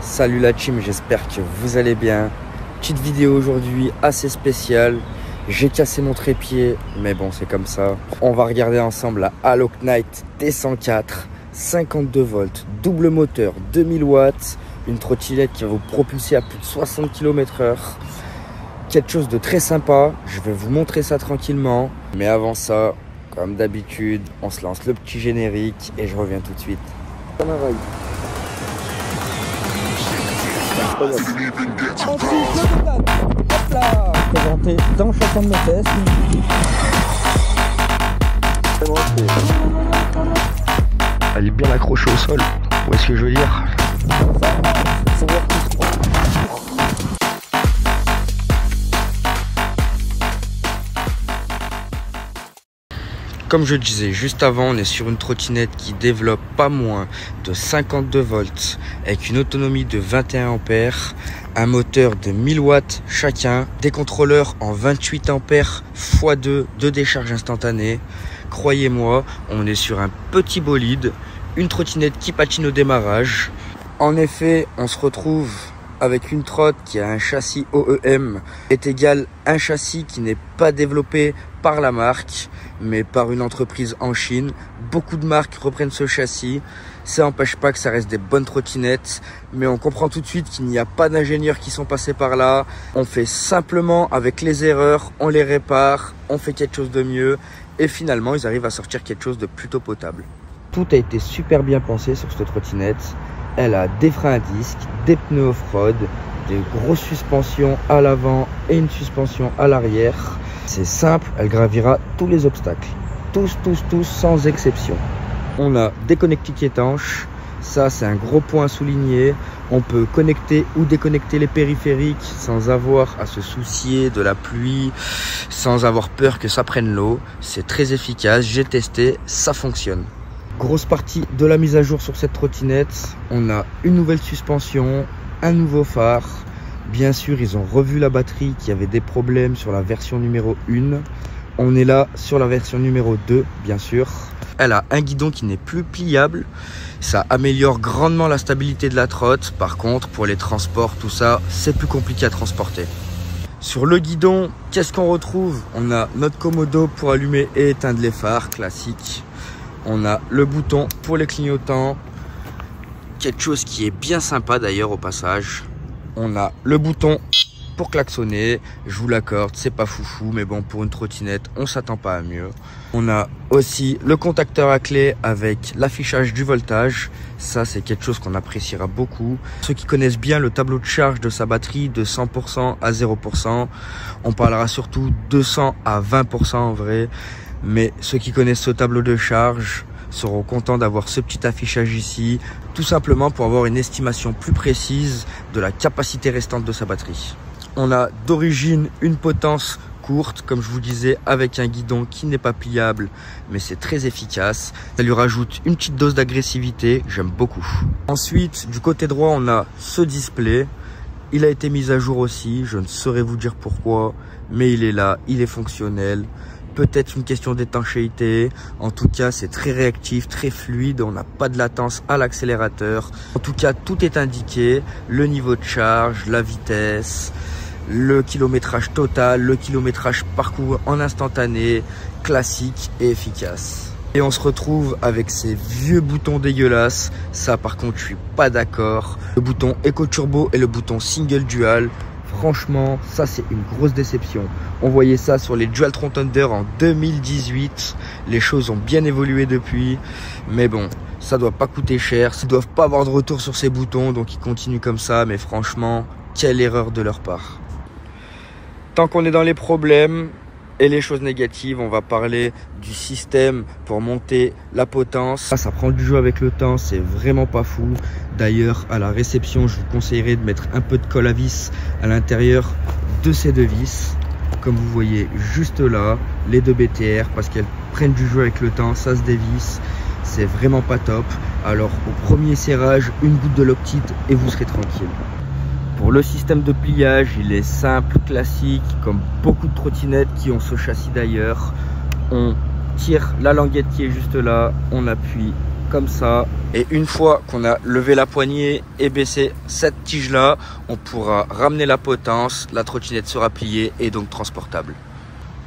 Salut la team, j'espère que vous allez bien. Petite vidéo aujourd'hui assez spéciale. J'ai cassé mon trépied, mais bon, c'est comme ça. On va regarder ensemble la Halo Knight T104, 52 volts, double moteur, 2000 watts, une trottinette qui va vous propulser à plus de 60 km/h. Quelque chose de très sympa. Je vais vous montrer ça tranquillement. Mais avant ça, comme d'habitude, on se lance le petit générique et je reviens tout de suite. Présenté dans chacun de mes tests. Elle est bien accrochée au sol. Où est-ce que je veux dire? Comme je disais juste avant, on est sur une trottinette qui développe pas moins de 52 volts avec une autonomie de 21 ampères, un moteur de 1000 watts chacun, des contrôleurs en 28 ampères x2 de décharge instantanée. Croyez-moi, on est sur un petit bolide, une trottinette qui patine au démarrage. En effet, on se retrouve avec une trotte qui a un châssis OEM est égal à un châssis qui n'est pas développé par la marque mais par une entreprise en Chine. Beaucoup de marques reprennent ce châssis. Ça n'empêche pas que ça reste des bonnes trottinettes, mais on comprend tout de suite qu'il n'y a pas d'ingénieurs qui sont passés par là. On fait simplement avec les erreurs, on les répare, on fait quelque chose de mieux et finalement ils arrivent à sortir quelque chose de plutôt potable. Tout a été super bien pensé sur cette trottinette. Elle a des freins à disque, des pneus off-road, des grosses suspensions à l'avant et une suspension à l'arrière. C'est simple, elle gravira tous les obstacles. Tous, sans exception. On a des connectiques étanches. Ça, c'est un gros point à souligner. On peut connecter ou déconnecter les périphériques sans avoir à se soucier de la pluie, sans avoir peur que ça prenne l'eau. C'est très efficace, j'ai testé, ça fonctionne. Grosse partie de la mise à jour sur cette trottinette, on a une nouvelle suspension, un nouveau phare. Bien sûr, ils ont revu la batterie qui avait des problèmes sur la version numéro 1. On est là sur la version numéro 2, bien sûr. Elle a un guidon qui n'est plus pliable. Ça améliore grandement la stabilité de la trotte. Par contre, pour les transports, tout ça, c'est plus compliqué à transporter. Sur le guidon, qu'est-ce qu'on retrouve? On a notre commodo pour allumer et éteindre les phares, classique. On a le bouton pour les clignotants, quelque chose qui est bien sympa d'ailleurs au passage. On a le bouton pour klaxonner, je vous l'accorde, c'est pas foufou, mais bon, pour une trottinette, on s'attend pas à mieux. On a aussi le contacteur à clé avec l'affichage du voltage. Ça, c'est quelque chose qu'on appréciera beaucoup. Ceux qui connaissent bien le tableau de charge de sa batterie de 100% à 0%, on parlera surtout 200 à 20% en vrai. Mais ceux qui connaissent ce tableau de charge seront contents d'avoir ce petit affichage ici, tout simplement pour avoir une estimation plus précise de la capacité restante de sa batterie. On a d'origine une potence courte, comme je vous disais, avec un guidon qui n'est pas pliable, mais c'est très efficace. Ça lui rajoute une petite dose d'agressivité, j'aime beaucoup. Ensuite, du côté droit, on a ce display. Il a été mis à jour aussi, je ne saurais vous dire pourquoi, mais il est là, il est fonctionnel. Peut-être une question d'étanchéité. En tout cas, c'est très réactif, très fluide. On n'a pas de latence à l'accélérateur. En tout cas, tout est indiqué. Le niveau de charge, la vitesse, le kilométrage total, le kilométrage parcouru en instantané, classique et efficace. Et on se retrouve avec ces vieux boutons dégueulasses. Ça, par contre, je suis pas d'accord. Le bouton Eco Turbo et le bouton Single Dual. Franchement, ça c'est une grosse déception. On voyait ça sur les Dualtron Thunder en 2018. Les choses ont bien évolué depuis. Mais bon, ça doit pas coûter cher. Ils doivent pas avoir de retour sur ces boutons. Donc ils continuent comme ça. Mais franchement, quelle erreur de leur part. Tant qu'on est dans les problèmes et les choses négatives, on va parler du système pour monter la potence. Ça prend du jeu avec le temps, c'est vraiment pas fou. D'ailleurs, à la réception, je vous conseillerais de mettre un peu de colle à vis à l'intérieur de ces deux vis. Comme vous voyez juste là, les deux BTR, parce qu'elles prennent du jeu avec le temps, ça se dévisse. c'est vraiment pas top. Alors au premier serrage, une goutte de Loctite et vous serez tranquille. Pour le système de pliage, il est simple, classique, comme beaucoup de trottinettes qui ont ce châssis d'ailleurs. On tire la languette qui est juste là, on appuie comme ça. Et une fois qu'on a levé la poignée et baissé cette tige là, on pourra ramener la potence, la trottinette sera pliée et donc transportable.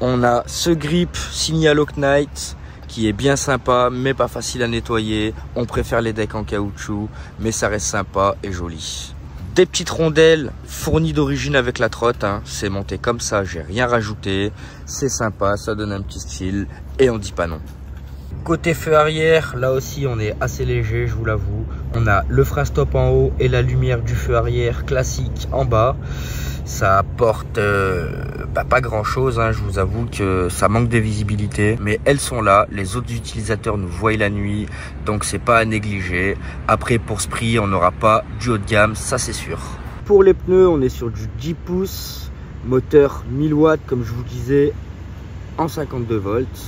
On a ce grip signé à Locknight qui est bien sympa mais pas facile à nettoyer. On préfère les decks en caoutchouc mais ça reste sympa et joli. Des petites rondelles fournies d'origine avec la trotte, hein. C'est monté comme ça, j'ai rien rajouté. C'est sympa, ça donne un petit style et on dit pas non. Côté feu arrière, là aussi on est assez léger, je vous l'avoue. On a le frein stop en haut et la lumière du feu arrière classique en bas. Ça apporte pas grand chose, hein. Je vous avoue que ça manque de visibilité, mais elles sont là. Les autres utilisateurs nous voient la nuit, donc c'est pas à négliger. Après pour ce prix, on n'aura pas du haut de gamme, ça c'est sûr. Pour les pneus, on est sur du 10 pouces, moteur 1000 watts comme je vous disais, en 52 volts.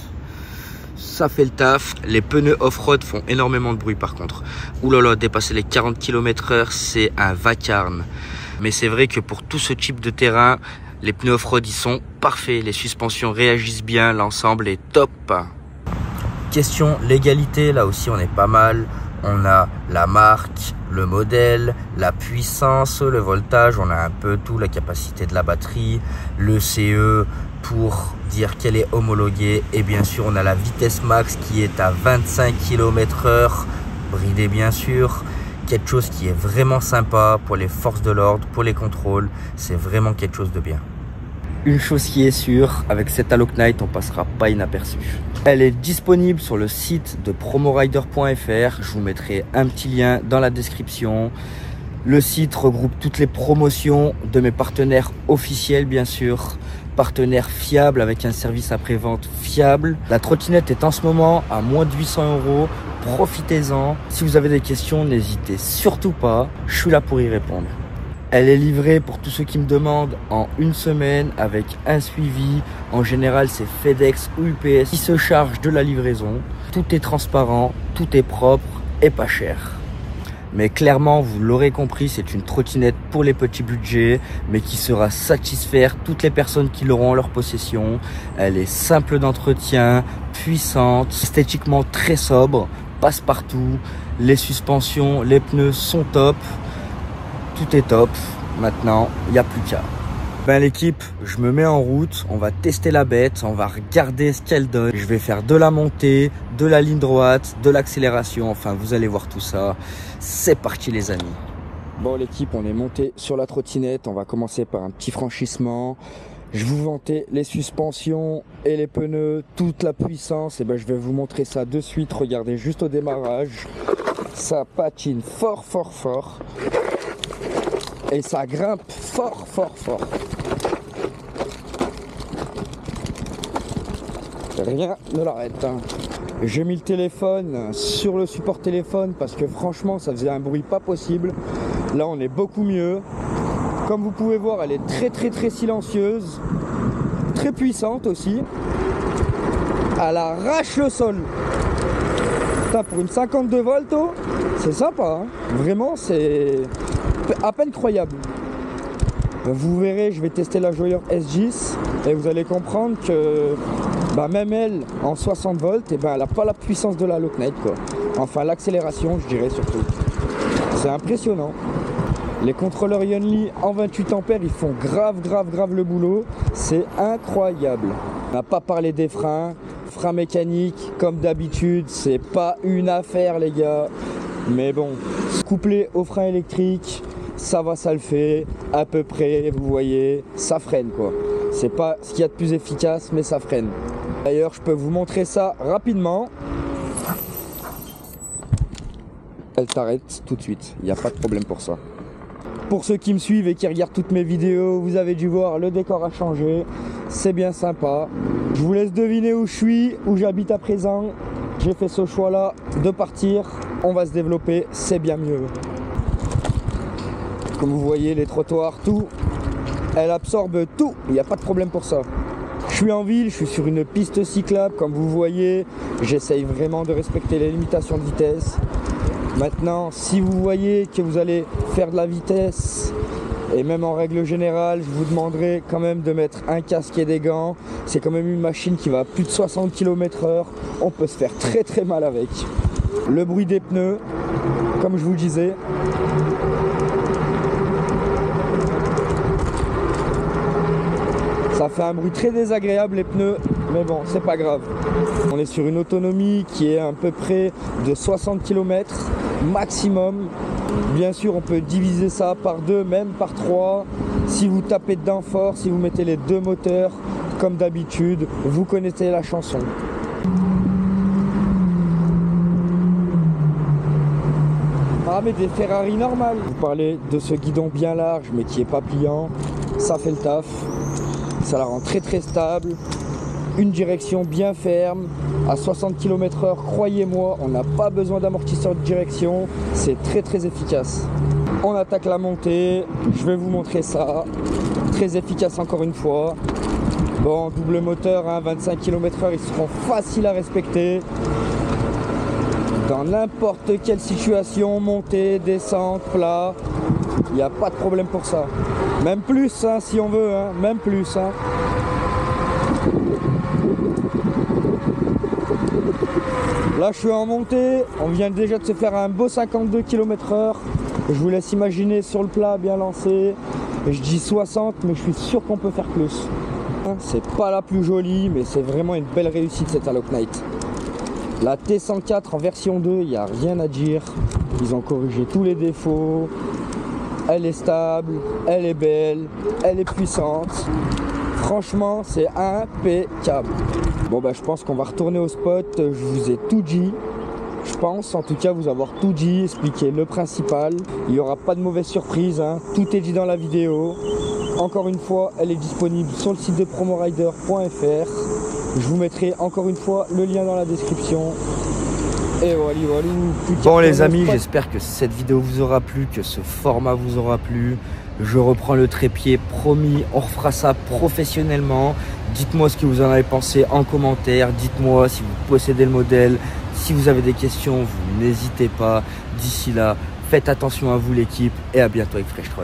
Ça fait le taf. Les pneus off-road font énormément de bruit par contre. Ouh là là, dépasser les 40 km/h, c'est un vacarme. Mais c'est vrai que pour tout ce type de terrain, les pneus off-road ils sont parfaits. Les suspensions réagissent bien, l'ensemble est top. Question légalité, là aussi on est pas mal. On a la marque, le modèle, la puissance, le voltage, on a un peu tout, la capacité de la batterie, le CE pour dire qu'elle est homologuée. Et bien sûr on a la vitesse max qui est à 25 km/h, bridée bien sûr. Quelque chose qui est vraiment sympa pour les forces de l'ordre, pour les contrôles, c'est vraiment quelque chose de bien. Une chose qui est sûre, avec cette Locknight, on passera pas inaperçu. Elle est disponible sur le site de promorider.fr, je vous mettrai un petit lien dans la description. Le site regroupe toutes les promotions de mes partenaires officiels bien sûr, partenaires fiables avec un service après-vente fiable. La trottinette est en ce moment à moins de 800 €. Profitez-en. Si vous avez des questions, n'hésitez surtout pas. Je suis là pour y répondre. Elle est livrée pour tous ceux qui me demandent en une semaine avec un suivi. En général, c'est FedEx ou UPS qui se charge de la livraison. Tout est transparent, tout est propre et pas cher. Mais clairement, vous l'aurez compris, c'est une trottinette pour les petits budgets, mais qui saura satisfaire toutes les personnes qui l'auront en leur possession. Elle est simple d'entretien, puissante, esthétiquement très sobre, passe partout. Les suspensions, les pneus sont top. Tout est top. Maintenant, il n'y a plus qu'à. Ben l'équipe, je me mets en route, on va tester la bête, on va regarder ce qu'elle donne. Je vais faire de la montée, de la ligne droite, de l'accélération, enfin vous allez voir tout ça. C'est parti les amis. Bon l'équipe, on est monté sur la trottinette, on va commencer par un petit franchissement. Je vous vantais les suspensions et les pneus, toute la puissance, et ben je vais vous montrer ça de suite. Regardez juste au démarrage, ça patine fort fort fort. Et ça grimpe fort, fort, fort. Rien ne l'arrête. Hein. J'ai mis le téléphone sur le support téléphone parce que franchement, ça faisait un bruit pas possible. Là, on est beaucoup mieux. Comme vous pouvez voir, elle est très, très, très silencieuse. Très puissante aussi. Elle arrache le sol. Putain, pour une 52 volts, c'est sympa. Hein. Vraiment, c'est à peine croyable. Vous verrez, je vais tester la Joyer S10 et vous allez comprendre que même elle en 60 volts, elle n'a pas la puissance de la Locknight quoi. Enfin l'accélération je dirais surtout. C'est impressionnant. Les contrôleurs Yonely en 28 ampères ils font grave le boulot. C'est incroyable. On n'a pas parlé des freins. Freins mécaniques comme d'habitude, c'est pas une affaire les gars. Mais bon, couplé au frein électrique, ça va, ça le fait, à peu près, vous voyez, ça freine quoi. C'est pas ce qu'il y a de plus efficace, mais ça freine. D'ailleurs, je peux vous montrer ça rapidement. Elle t'arrête tout de suite, il n'y a pas de problème pour ça. Pour ceux qui me suivent et qui regardent toutes mes vidéos, vous avez dû voir, le décor a changé, c'est bien sympa. Je vous laisse deviner où je suis, où j'habite à présent. J'ai fait ce choix-là de partir, on va se développer, c'est bien mieux. Comme vous voyez, les trottoirs, tout, elle absorbe tout, il n'y a pas de problème pour ça. Je suis en ville, je suis sur une piste cyclable, comme vous voyez, J'essaye vraiment de respecter les limitations de vitesse. Maintenant, si vous voyez que vous allez faire de la vitesse, et même en règle générale, je vous demanderai quand même de mettre un casque et des gants. C'est quand même une machine qui va à plus de 60 km/h. On peut se faire très très mal avec. Le bruit des pneus, comme je vous disais. Ça fait un bruit très désagréable les pneus, mais bon, c'est pas grave. On est sur une autonomie qui est à peu près de 60 km maximum. Bien sûr, on peut diviser ça par 2, même par 3. Si vous tapez dedans fort, si vous mettez les 2 moteurs, comme d'habitude, vous connaissez la chanson. Ah, mais des Ferrari normales. Vous parlez de ce guidon bien large, mais qui est pas pliant. Ça fait le taf. Ça la rend très très stable. Une direction bien ferme. À 60 km/h, croyez-moi, on n'a pas besoin d'amortisseur de direction. C'est très très efficace. On attaque la montée. Je vais vous montrer ça. Très efficace encore une fois. Bon, double moteur, hein, 25 km/h, ils seront faciles à respecter. Dans n'importe quelle situation, montée, descente, plat, il n'y a pas de problème pour ça. Même plus, hein, si on veut, hein, même plus. Hein. Là, je suis en montée. On vient déjà de se faire un beau 52 km/h. Je vous laisse imaginer sur le plat, bien lancé. Je dis 60, mais je suis sûr qu'on peut faire plus. C'est pas la plus jolie, mais c'est vraiment une belle réussite cette Alok Knight. La T104 en version 2, il n'y a rien à dire. Ils ont corrigé tous les défauts. Elle est stable, elle est belle, elle est puissante. Franchement, c'est impeccable. Bon, bah, je pense qu'on va retourner au spot. Je vous ai tout dit. Je pense en tout cas vous avoir tout dit, expliqué le principal. Il n'y aura pas de mauvaise surprise, hein. Tout est dit dans la vidéo. Encore une fois, elle est disponible sur le site de promorider.fr. Je vous mettrai encore une fois le lien dans la description. Et voilà. Bon les amis, j'espère que cette vidéo vous aura plu, que ce format vous aura plu. Je reprends le trépied, promis, on refera ça professionnellement. Dites-moi ce que vous en avez pensé en commentaire. Dites-moi si vous possédez le modèle. Si vous avez des questions, vous n'hésitez pas. D'ici là, faites attention à vous l'équipe et à bientôt avec Fresh Trot.